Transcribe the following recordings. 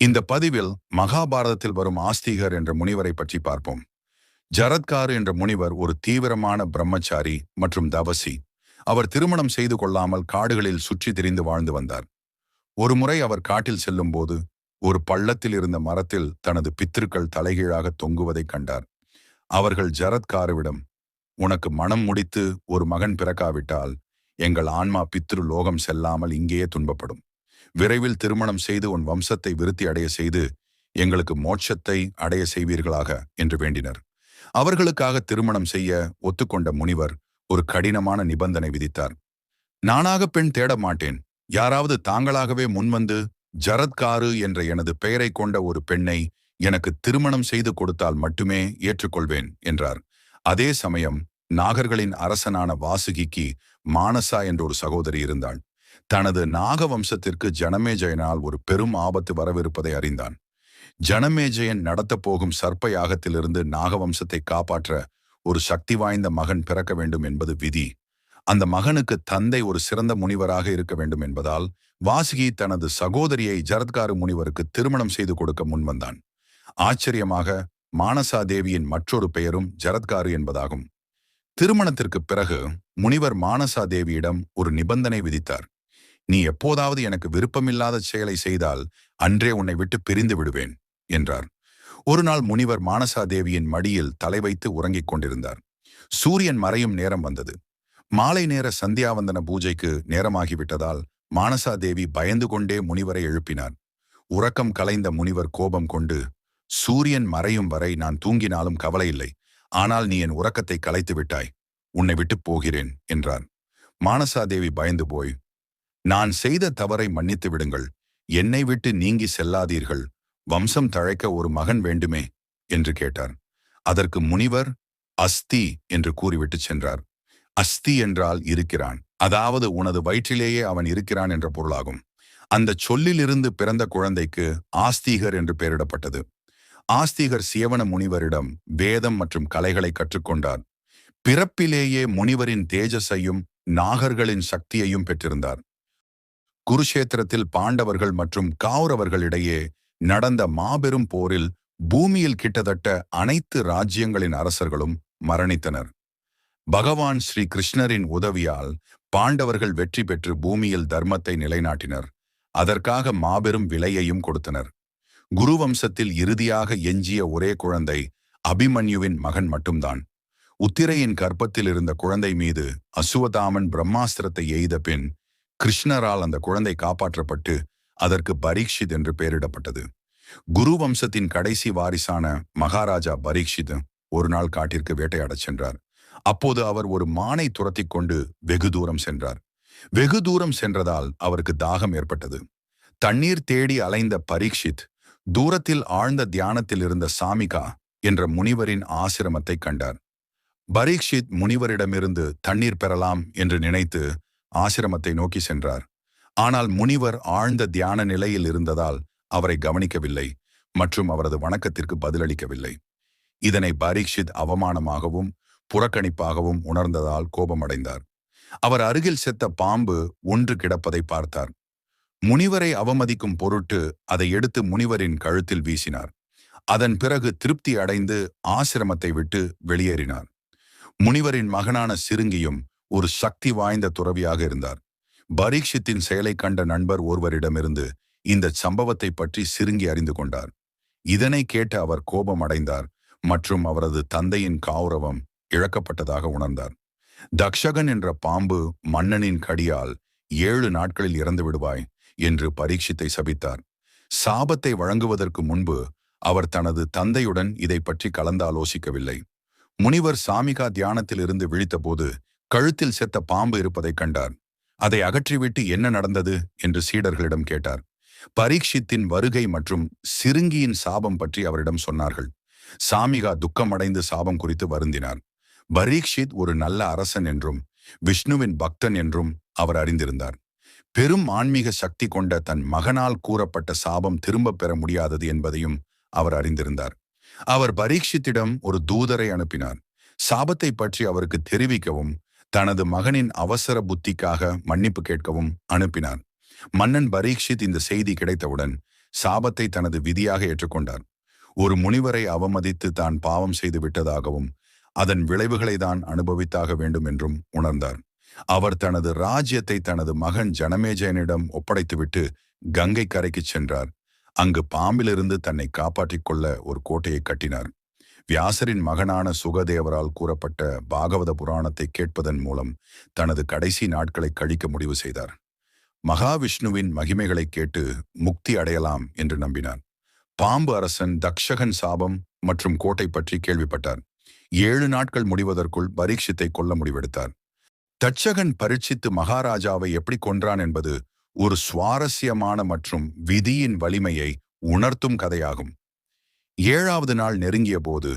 இந்த பதிவில் மகாபாரதத்தில் வரும் ஆஸ்திகர் என்ற முனிவரை பற்றி பார்ப்போம். ஜரத்காரு என்ற முனிவர் ஒரு தீவிரமான பிரம்மச்சாரி மற்றும் தவசி. அவர் திருமணம் செய்து கொள்ளாமல் காடுகளில் சுற்றி திரிந்து வாழ்ந்து வந்தார். ஒருமுறை அவர் காட்டில் செல்லும் போது ஒரு பள்ளத்தில் இருந்த மரத்தில் தனது பித்திருக்கள் தலைகீழாக தொங்குவதைக் கண்டார். அவர்கள் ஜரத்காருவிடம், "உனக்கு மனம் முடித்து ஒரு மகன் பிறக்காவிட்டால் எங்கள் ஆன்மா பித்ரு லோகம் செல்லாமல் இங்கேயே துன்பப்படும். விரைவில் திருமணம் செய்து உன் வம்சத்தை விருத்தி அடைய செய்து எங்களுக்கு மோட்சத்தை அடைய செய்வீர்களாக" என்று வேண்டினர். அவர்களுக்காக திருமணம் செய்ய ஒத்துக்கொண்ட முனிவர் ஒரு கடினமான நிபந்தனை விதித்தார். "நானாக பெண் தேட மாட்டேன். யாராவது தாங்களாகவே முன்வந்து ஜரத்காரு என்ற எனது பெயரை கொண்ட ஒரு பெண்ணை எனக்கு திருமணம் செய்து கொடுத்தால் மட்டுமே ஏற்றுக்கொள்வேன்" என்றார். அதே சமயம் நாகர்களின் அரசனான வாசுகிக்கு மானசா என்ற ஒரு சகோதரி இருந்தாள். தனது நாக வம்சத்திற்கு ஜனமேஜயனால் ஒரு பெரும் ஆபத்து வரவிருப்பதை அறிந்தான். ஜனமேஜயன் நடத்தப் போகும் சர்ப்ப யாகத்திலிருந்து நாகவம்சத்தை காப்பாற்ற ஒரு சக்தி வாய்ந்த மகன் பிறக்க வேண்டும் என்பது விதி. அந்த மகனுக்கு தந்தை ஒரு சிறந்த முனிவராக இருக்க வேண்டும் என்பதால் வாசுகி தனது சகோதரியை ஜரத்காரு முனிவருக்கு திருமணம் செய்து கொடுக்க முன்வந்தான். ஆச்சரியமாக, மானசா தேவியின் மற்றொரு பெயரும் ஜரத்காரு என்பதாகும். திருமணத்திற்கு பிறகு முனிவர் மானசா தேவியிடம் ஒரு நிபந்தனை விதித்தார். "நீ எப்போதாவது எனக்கு விருப்பமில்லாத செயலை செய்தால் அன்றே உன்னை விட்டு பிரிந்து விடுவேன்" என்றார். ஒரு நாள் முனிவர் மானசா தேவியின் மடியில் தலை வைத்து உறங்கிக் கொண்டிருந்தார். சூரியன் மறையும் நேரம் வந்தது. மாலை நேர சந்தியாவந்தன பூஜைக்கு நேரமாகிவிட்டதால் மானசா தேவி பயந்து கொண்டே முனிவரை எழுப்பினார். உறக்கம் கலைந்த முனிவர் கோபம் கொண்டு, "சூரியன் மறையும் வரை நான் தூங்கினாலும் கவலை இல்லை. ஆனால் நீ என் உறக்கத்தை கலைத்து விட்டாய். உன்னை விட்டு போகிறேன்" என்றார். மானசா தேவி பயந்து போய், "நான் செய்த தவறை மன்னித்து விடுங்கள். என்னை விட்டு நீங்கி செல்லாதீர்கள். வம்சம் தழைக்க ஒரு மகன் வேண்டுமே" என்று கேட்டார். அதற்கு முனிவர் "அஸ்தி" என்று கூறிவிட்டு சென்றார். அஸ்தி என்றால் இருக்கிறான், அதாவது உனது வயிற்றிலேயே அவன் இருக்கிறான் என்ற பொருளாகும். அந்த சொல்லிலிருந்து பிறந்த குழந்தைக்கு ஆஸ்திகர் என்று பெயரிடப்பட்டது. ஆஸ்திகர் சியவன முனிவரிடம் வேதம் மற்றும் கலைகளை கற்றுக்கொண்டார். பிறப்பிலேயே முனிவரின் தேஜஸையும் நாகர்களின் சக்தியையும் பெற்றிருந்தார். குருஷேத்திரத்தில் பாண்டவர்கள் மற்றும் கௌரவர்களிடையே நடந்த மாபெரும் போரில் பூமியில் கிட்டத்தட்ட அனைத்து ராஜ்யங்களின் அரசர்களும் மரணித்தனர். பகவான் ஸ்ரீ கிருஷ்ணரின் உதவியால் பாண்டவர்கள் வெற்றி பெற்று பூமியில் தர்மத்தை நிலைநாட்டினர். அதற்காக மாபெரும் விலையையும் கொடுத்தனர். குருவம்சத்தில் இறுதியாக எஞ்சிய ஒரே குழந்தை அபிமன்யுவின் மகன் மட்டும்தான். உத்திரையின் கர்ப்பத்தில் இருந்த குழந்தை மீது அசுவதாமன் பிரம்மாஸ்திரத்தை எய்த பின் கிருஷ்ணரால் அந்த குழந்தை காப்பாற்றப்பட்டு அதற்கு பரீக்ஷித் என்று பெயரிடப்பட்டது. குரு வம்சத்தின் கடைசி வாரிசான மகாராஜா பரீக்ஷித் ஒரு நாள் காட்டிற்கு வேட்டையாடச் சென்றார். அப்போது அவர் ஒரு மானை துரத்தி கொண்டு வெகு தூரம் சென்றார். வெகு தூரம் சென்றதால் அவருக்கு தாகம் ஏற்பட்டது. தண்ணீர் தேடி அலைந்த பரீக்ஷித் தூரத்தில் ஆழ்ந்த தியானத்தில் இருந்த சாமிகா என்ற முனிவரின் ஆசிரமத்தை கண்டார். பரீக்ஷித் முனிவரிடமிருந்து தண்ணீர் பெறலாம் என்று நினைத்து ஆசிரமத்தை நோக்கி சென்றார். ஆனால் முனிவர் ஆழ்ந்த தியான நிலையில் இருந்ததால் அவரை கவனிக்கவில்லை மற்றும் அவரது வணக்கத்திற்கு பதிலளிக்கவில்லை. இதனை பரீக்ஷித் அவமானமாகவும் புறக்கணிப்பாகவும் உணர்ந்ததால் கோபமடைந்தார். அவர் அருகில் செத்த பாம்பு ஒன்று கிடப்பதை பார்த்தார். முனிவரை அவமதிக்கும் பொருட்டு அதை எடுத்து முனிவரின் கழுத்தில் வீசினார். அதன் பிறகு திருப்தி அடைந்து ஆசிரமத்தை விட்டு வெளியேறினார். முனிவரின் மகனான சிருங்கியும் ஒரு சக்தி வாய்ந்த துறவியாக இருந்தார். பரீக்ஷித்தின் செயலை கண்ட நண்பர் ஒருவரிடமிருந்து இந்த சம்பவத்தை பற்றி சிருங்கி அறிந்து கொண்டார். இதனை கேட்டு அவர் கோபம் அடைந்தார் மற்றும் அவரது தந்தையின் கௌரவம் இழக்கப்பட்டதாக உணர்ந்தார். தக்ஷகன் என்ற பாம்பு மன்னனின் கடியால் 7 நாட்களில் இறந்து விடுவாய் என்று பரீட்சித்தை சபித்தார். சாபத்தை வழங்குவதற்கு முன்பு அவர் தனது தந்தையுடன் இதை பற்றி கலந்தாலோசிக்கவில்லை. முனிவர் சாமிகா தியானத்தில் இருந்து விழித்தபோது கழுத்தில் செத்த பாம்பு இருப்பதை கண்டார். அதை அகற்றிவிட்டு என்ன நடந்தது என்று சீடர்களிடம் கேட்டார். பரீட்சித்தின் வருகை மற்றும் சிருங்கியின் சாபம் பற்றி அவரிடம் சொன்னார்கள். சாமிகா துக்கமடைந்து சாபம் குறித்து வருந்தினார். பரீக்ஷித் ஒரு நல்ல அரசன் என்றும் விஷ்ணுவின் பக்தன் என்றும் அவர் அறிந்திருந்தார். பெரும் ஆன்மீக சக்தி கொண்ட தன் மகனால் கூறப்பட்ட சாபம் திரும்ப பெற முடியாதது என்பதையும் அவர் அறிந்திருந்தார். அவர் பரீக்ஷித்திடம் ஒரு தூதரை அனுப்பினார். சாபத்தை பற்றி அவருக்கு தெரிவிக்கவும் தனது மகனின் அவசர புத்திக்காக மன்னிப்பு கேட்கவும் அனுப்பினார். மன்னன் பரீக்ஷித் இந்த செய்தி கிடைத்தவுடன் சாபத்தை தனது விதியாக ஏற்றுக்கொண்டார். ஒரு முனிவரை அவமதித்து தான் பாவம் செய்து விட்டதாகவும் அதன் விளைவுகளை தான் அனுபவித்தாக வேண்டும் என்றும் உணர்ந்தார். அவர் தனது ராஜ்யத்தை தனது மகன் ஜனமேஜயனிடம் ஒப்படைத்துவிட்டு கங்கை கரைக்கு சென்றார். அங்கு பாம்பிலிருந்து தன்னை காப்பாற்றிக் கொள்ள ஒரு கோட்டையை கட்டினார். வியாசரின் மகனான சுகதேவரால் கூறப்பட்ட பாகவத புராணத்தை கேட்பதன் மூலம் தனது கடைசி நாட்களை கழிக்க முடிவு செய்தார். மகாவிஷ்ணுவின் மகிமைகளை கேட்டு முக்தி அடையலாம் என்று நம்பினார். பாம்பு அரசன் தக்ஷகன் சாபம் மற்றும் கோட்டை பற்றி கேள்விப்பட்டார். 7 நாட்கள் முடிவதற்குள் பரீட்சித்தை கொல்ல முடிவெடுத்தார். தட்சகன் பரீட்சித்து மகாராஜாவை எப்படி கொன்றான் என்பது ஒரு சுவாரஸ்யமான மற்றும் விதியின் வலிமையை உணர்த்தும் கதையாகும். 7வது நாள் நெருங்கிய போது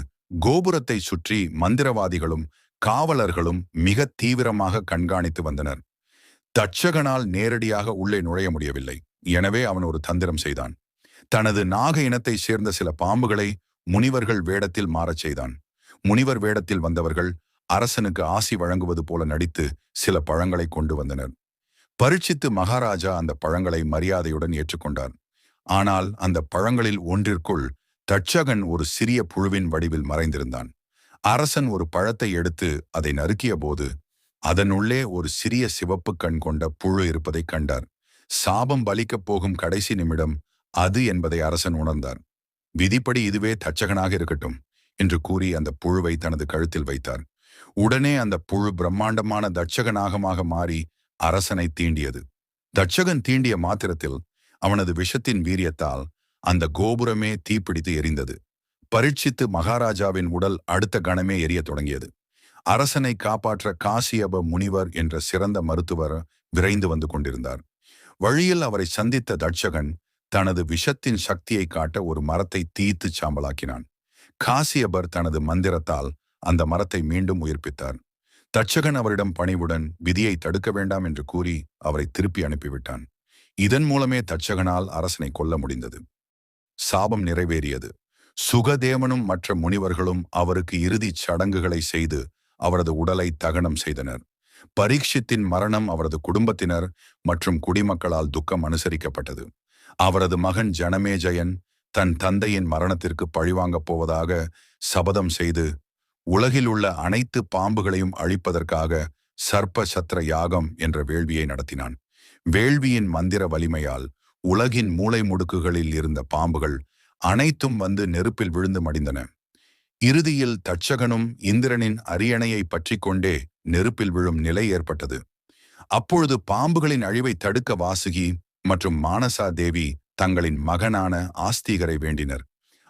கோபுரத்தை சுற்றி மந்திரவாதிகளும் காவலர்களும் மிக தீவிரமாக கண்காணித்து வந்தனர். தட்சகனால் நேரடியாக உள்ளே நுழைய முடியவில்லை. எனவே அவன் ஒரு தந்திரம் செய்தான். தனது நாக இனத்தை சேர்ந்த சில பாம்புகளை முனிவர்கள் வேடத்தில் மாறச் செய்தான். முனிவர் வேடத்தில் வந்தவர்கள் அரசனுக்கு ஆசி வழங்குவது போல நடித்து சில பழங்களை கொண்டு வந்தனர். பரீட்சித்து மகாராஜா அந்த பழங்களை மரியாதையுடன் ஏற்றுக்கொண்டார். ஆனால் அந்த பழங்களில் ஒன்றிற்குள் தட்சகன் ஒரு சிறிய புழுவின் வடிவில் மறைந்திருந்தான். அரசன் ஒரு பழத்தை எடுத்து அதை நறுக்கிய போது அதனுள்ளே ஒரு சிறிய சிவப்பு கண் கொண்ட புழு இருப்பதை கண்டார். சாபம் பலிக்கப் போகும் கடைசி நிமிடம் அது என்பதை அரசன் உணர்ந்தார். விதிப்படி இதுவே தட்சகனாக இருக்கட்டும் என்று கூறி அந்த புழுவை தனது கழுத்தில் வைத்தார். உடனே அந்த புழு பிரம்மாண்டமான தட்சக நாகமாக மாறி அரசனை தீண்டியது. தட்சகன் தீண்டிய மாத்திரத்தில் அவனது விஷத்தின் வீரியத்தால் அந்த கோபுரமே தீப்பிடித்து எரிந்தது. பரீட்சித்து மகாராஜாவின் உடல் அடுத்த கணமே எரியத் தொடங்கியது. அரசனை காப்பாற்ற காசியப முனிவர் என்ற சிறந்த மருத்துவர் விரைந்து வந்து கொண்டிருந்தார். வழியில் அவரை சந்தித்த தட்சகன் தனது விஷத்தின் சக்தியை காட்ட ஒரு மரத்தை தீத்து சாம்பலாக்கினான். காசியபர் தனது மந்திரத்தால் அந்த மரத்தை மீண்டும் உயிர்ப்பித்தார். தட்சகன் அவரிடம் பணிவுடன் விதியை தடுக்க வேண்டாம் என்று கூறி அவரை திருப்பி அனுப்பிவிட்டான். இதன் மூலமே தட்சகனால் அரசனை கொல்ல முடிந்தது. சாபம் நிறைவேறியது. சுகதேவனும் மற்ற முனிவர்களும் அவருக்கு இறுதிச் சடங்குகளை செய்து அவரது உடலை தகனம் செய்தனர். பரீட்சித்தின் மரணம் அவரது குடும்பத்தினர் மற்றும் குடிமக்களால் துக்கம் அனுசரிக்கப்பட்டது. அவரது மகன் ஜனமேஜயன் தன் தந்தையின் மரணத்திற்கு பழிவாங்கப் போவதாக சபதம் செய்து உலகில் உள்ள அனைத்து பாம்புகளையும் அழிப்பதற்காக சர்ப்ப சத்திர யாகம் என்ற வேள்வியை நடத்தினான். வேள்வியின் மந்திர வலிமையால் உலகின் மூலை முடுக்குகளில் இருந்த பாம்புகள் அனைத்தும் வந்து நெருப்பில் விழுந்து மடிந்தன. இறுதியில் தட்சகனும் இந்திரனின் அரியணையை பற்றி கொண்டே நெருப்பில் விழும் நிலை ஏற்பட்டது. அப்பொழுது பாம்புகளின் அழிவை தடுக்க வாசுகி மற்றும் மானசா தேவி தங்களின் மகனான ஆஸ்திகரை வேண்டினர்.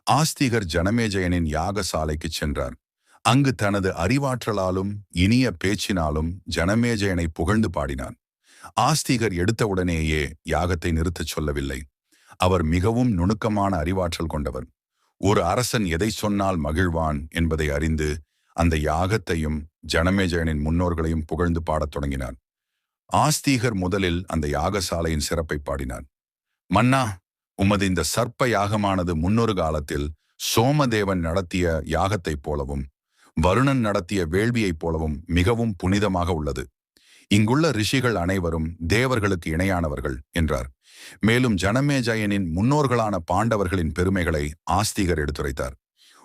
ஆஸ்திகர் ஜனமேஜயனின் யாகசாலைக்கு சென்றார். அங்கு தனது அறிவாற்றலாலும் இனிய பேச்சினாலும் ஜனமேஜயனை புகழ்ந்து பாடினார். ஆஸ்திகர் எடுத்தவுடனேயே யாகத்தை நிறுத்தச் சொல்லவில்லை. அவர் மிகவும் நுணுக்கமான அறிவாற்றல் கொண்டவர். ஒரு அரசன் எதை சொன்னால் மகிழ்வான் என்பதை அறிந்து அந்த யாகத்தையும் ஜனமேஜயனின் முன்னோர்களையும் புகழ்ந்து பாடத் தொடங்கினார். ஆஸ்திகர் முதலில் அந்த யாகசாலையின் சிறப்பை பாடினார். மன்னா, உமது இந்த சர்ப்ப யாகமானது முன்னொரு காலத்தில் சோமதேவன் நடத்திய யாகத்தைப் போலவும் வருணன் நடத்திய வேள்வியைப் போலவும் மிகவும் புனிதமாக உள்ளது. இங்குள்ள ரிஷிகள் அனைவரும் தேவர்களுக்கு இணையானவர்கள் என்றார். மேலும் ஜனமேஜயனின் முன்னோர்களான பாண்டவர்களின் பெருமைகளை ஆஸ்திகர் எடுத்துரைத்தார்.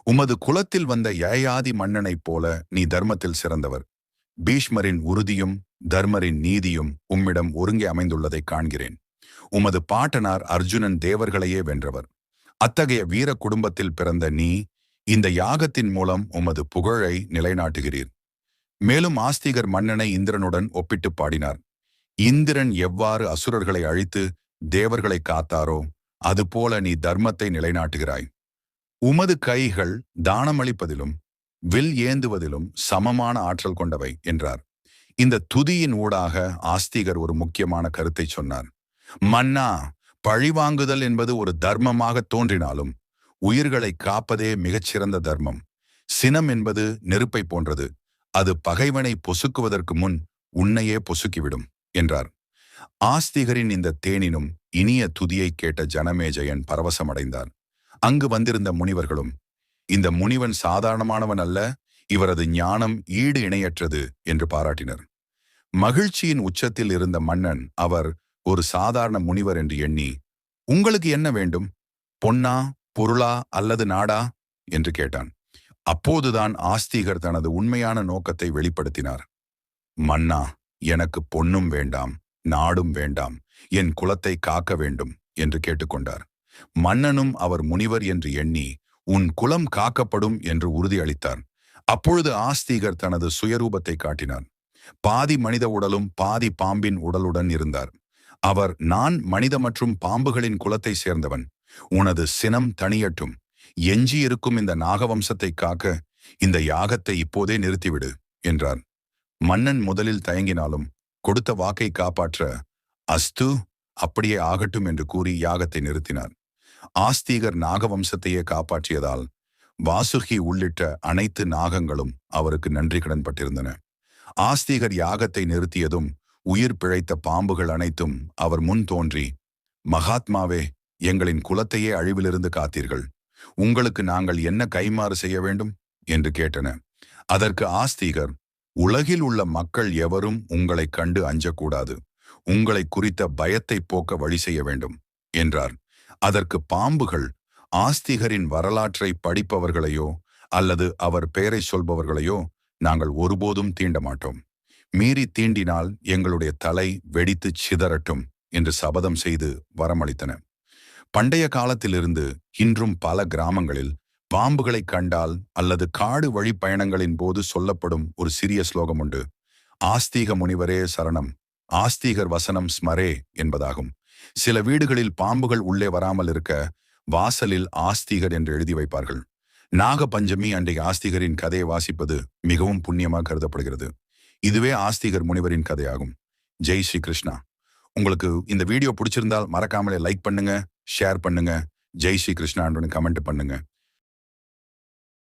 உமது குலத்தில் வந்த யயாதி மன்னனைப் போல நீ தர்மத்தில் சிறந்தவர். பீஷ்மரின் உறுதியும் தர்மரின் நீதியும் உம்மிடம் ஒருங்கே அமைந்துள்ளதை காண்கிறேன். உமது பாட்டனார் அர்ஜுனன் தேவர்களையே வென்றவர். அத்தகைய வீர குடும்பத்தில் பிறந்த நீ இந்த யாகத்தின் மூலம் உமது புகழை நிலைநாட்டுகிறீர். மேலும் ஆஸ்திகர் மன்னனை இந்திரனுடன் ஒப்பிட்டு பாடினார். இந்திரன் எவ்வாறு அசுரர்களை அழித்து தேவர்களை காத்தாரோ அதுபோல நீ தர்மத்தை நிலைநாட்டுகிறாய். உமது கைகள் தானமளிப்பதிலும் வில் ஏந்துவதிலும் சமமான ஆற்றல் கொண்டவை என்றார். இந்த துதியின் ஊடாக ஆஸ்திகர் ஒரு முக்கியமான கருத்தை சொன்னார். மன்னா, பழிவாங்குதல் என்பது ஒரு தர்மமாக தோன்றினாலும் உயிர்களை காப்பதே மிகச்சிறந்த தர்மம். சினம் என்பது நெருப்பை போன்றது. அது பகைவனை பொசுக்குவதற்கு முன் உன்னையே பொசுக்கிவிடும் என்றார். ஆஸ்திகரின் இந்த தேனினும் இனிய துதியை கேட்ட ஜனமேஜயன் பரவசமடைந்தார். அங்கு வந்திருந்த முனிவர்களும், இந்த முனிவன் சாதாரணமானவன் அல்ல, இவரது ஞானம் ஈடு இணையற்றது என்று பாராட்டினர். மகிழ்ச்சியின் உச்சத்தில் இருந்த மன்னன் அவர் ஒரு சாதாரண முனிவர் என்று எண்ணி உங்களுக்கு என்ன வேண்டும்? பொன்னா, பொருளா அல்லது நாடா என்று கேட்டான். அப்போதுதான் ஆஸ்திகர் தனது உண்மையான நோக்கத்தை வெளிப்படுத்தினார். மன்னா, எனக்கு பொன்னும் வேண்டாம், நாடும் வேண்டாம், என் குலத்தை காக்க வேண்டும் என்று கேட்டுக்கொண்டார். மன்னனும் அவர் முனிவர் என்று எண்ணி, உன் குலம் காக்கப்படும் என்று உறுதியளித்தார். அப்பொழுது ஆஸ்திகர் தனது சுயரூபத்தை காட்டினார். பாதி மனித உடலும் பாதி பாம்பின் உடலுடன் இருந்தார். அவர், நான் மனித மற்றும் பாம்புகளின் குலத்தை சேர்ந்தவன். உனது சினம் தணியட்டும். எஞ்சியிருக்கும் இந்த நாகவம்சத்தை காக்க இந்த யாகத்தை இப்போதே நிறுத்திவிடு என்றார். மன்னன் முதலில் தயங்கினாலும் கொடுத்த வாக்கை காப்பாற்ற, அஸ்து, அப்படியே ஆகட்டும் என்று கூறி யாகத்தை நிறுத்தினார். ஆஸ்திகர் நாகவம்சத்தையே காப்பாற்றியதால் வாசுகி உள்ளிட்ட அனைத்து நாகங்களும் அவருக்கு நன்றி கடன் பட்டிருந்தன. ஆஸ்திகர் யாகத்தை நிறுத்தியதும் உயிர் பிழைத்த பாம்புகள் அனைத்தும் அவர் முன் தோன்றி, மகாத்மாவே, எங்களின் குலத்தையே அழிவிலிருந்து காத்தீர்கள். உங்களுக்கு நாங்கள் என்ன கைமாறு செய்ய வேண்டும் என்று கேட்டன. அதற்கு ஆஸ்திகர், உலகில் உள்ள மக்கள் எவரும் உங்களை கண்டு அஞ்சக்கூடாது. உங்களை குறித்த பயத்தை போக்க வழி செய்ய வேண்டும் என்றார். அதற்கு பாம்புகள், ஆஸ்திகரின் வரலாற்றை படிப்பவர்களையோ அல்லது அவர் பெயரை சொல்பவர்களையோ நாங்கள் ஒருபோதும் தீண்ட மாட்டோம். மீறி தீண்டினால் எங்களுடைய தலை வெடித்து சிதறட்டும் என்று சபதம் செய்து வரமளித்தன. பண்டைய காலத்திலிருந்து இன்றும் பல கிராமங்களில் பாம்புகளை கண்டால் அல்லது காடு வழி பயணங்களின் போது சொல்லப்படும் ஒரு சிறிய ஸ்லோகம் உண்டு. ஆஸ்திக முனிவரே சரணம், ஆஸ்திகர் வசனம் ஸ்மரே என்பதாகும். சில வீடுகளில் பாம்புகள் உள்ளே வராமல் இருக்க வாசலில் ஆஸ்திகர் என்று எழுதி வைப்பார்கள். நாக பஞ்சமி அன்றைய ஆஸ்திகரின் கதையை வாசிப்பது மிகவும் புண்ணியமாக கருதப்படுகிறது. இதுவே ஆஸ்திகர் முனிவரின் கதையாகும். ஜெய் ஸ்ரீ கிருஷ்ணா. உங்களுக்கு இந்த வீடியோ பிடிச்சிருந்தால் மறக்காமலே லைக் பண்ணுங்க, ஷேர் பண்ணுங்க, ஜெய் ஸ்ரீ கிருஷ்ணான்னு கமெண்ட் பண்ணுங்க.